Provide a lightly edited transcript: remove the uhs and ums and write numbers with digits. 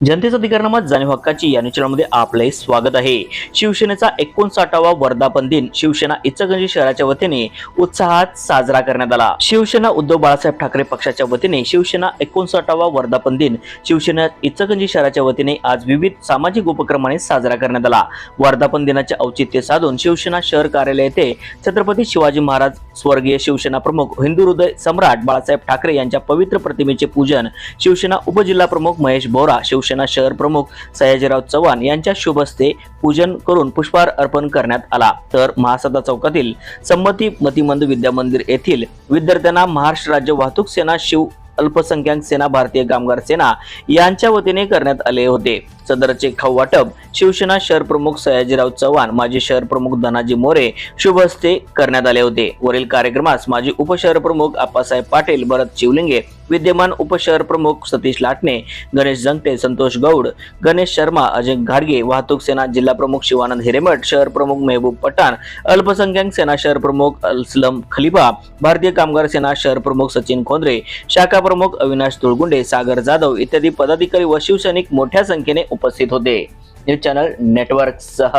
जनतेचा अधिकारनामा जाणीव हक्काची या चॅनलमध्ये आपले स्वागत आहे। शिवसेनेचा 59वा वर्धापन दिन शिवसेना इचलकरंजी शहराच्या वतीने उत्साहात साजरा करण्यात आला। शिवसेना उद्धव बाळासाहेब ठाकरे पक्षाच्या वतीने शिवसेना 59वा वर्धापन दिन शिवसेना इचलकरंजी शहराच्या वतीने आज विविध सामाजिक उपक्रमाने साजरा करण्यात आला। वर्धापन दिनाचे औचित्य साधून शिवसेना शहर कार्यालय येथे छत्रपती शिवाजी महाराज स्वर्गीय शिवसेना प्रमुख हिंदू हृदय सम्राट बाळासाहेब ठाकरे यांच्या पवित्र प्रतिमेचे पूजन, शिवसेना उपजिल्हा प्रमुख महेश बोरा, शिवसेना शहर प्रमुख सयाजीराव चव्हाण यांच्या शुभ हस्ते पूजन करून पुष्पहार अर्पण करण्यात आला। तर महासत्ता चौकातील संमती मतिमंद विद्या मंदिर येथील विद्यार्थ्यांना महाराष्ट्र राज्य वाहतूक सेना, शिव अल्पसंख्याक सेना, भारतीय कामगार सेना यांच्या वतीने करण्यात आले होते। सदरचे खाऊ वाटप शिवसेना शहर प्रमुख सयाजीराव चव्हाण, माजी शहर प्रमुख धनाजी मोरे शुभ हस्ते करण्यात आले होते। वरील कार्यक्रमास माजी उपशहर प्रमुख आप्पासाहेब पाटील, भरत शिवलिंगे, विद्यमान उपशहर प्रमुख सतीश लाटणे, गणेश जंगटे, संतोष गौड, गणेश शर्मा, अजय घाडगे, वाहतूक सेना जिल्हा प्रमुख शिवानंद हिरेमठ, शहर प्रमुख महबूब पठाण, अल्पसंख्याक सेना शहर प्रमुख असलम खलिफा, भारतीय कामगार सेना शहर प्रमुख सचिन खोंद्रे, शाखा प्रमुख अविनाश तुळगुंडे, सागर जाधव इत्यादी पदाधिकारी व शिवसैनिक मोठ्या संख्येने उपस्थित होते। न्यूज चॅनल नेटवर्क सह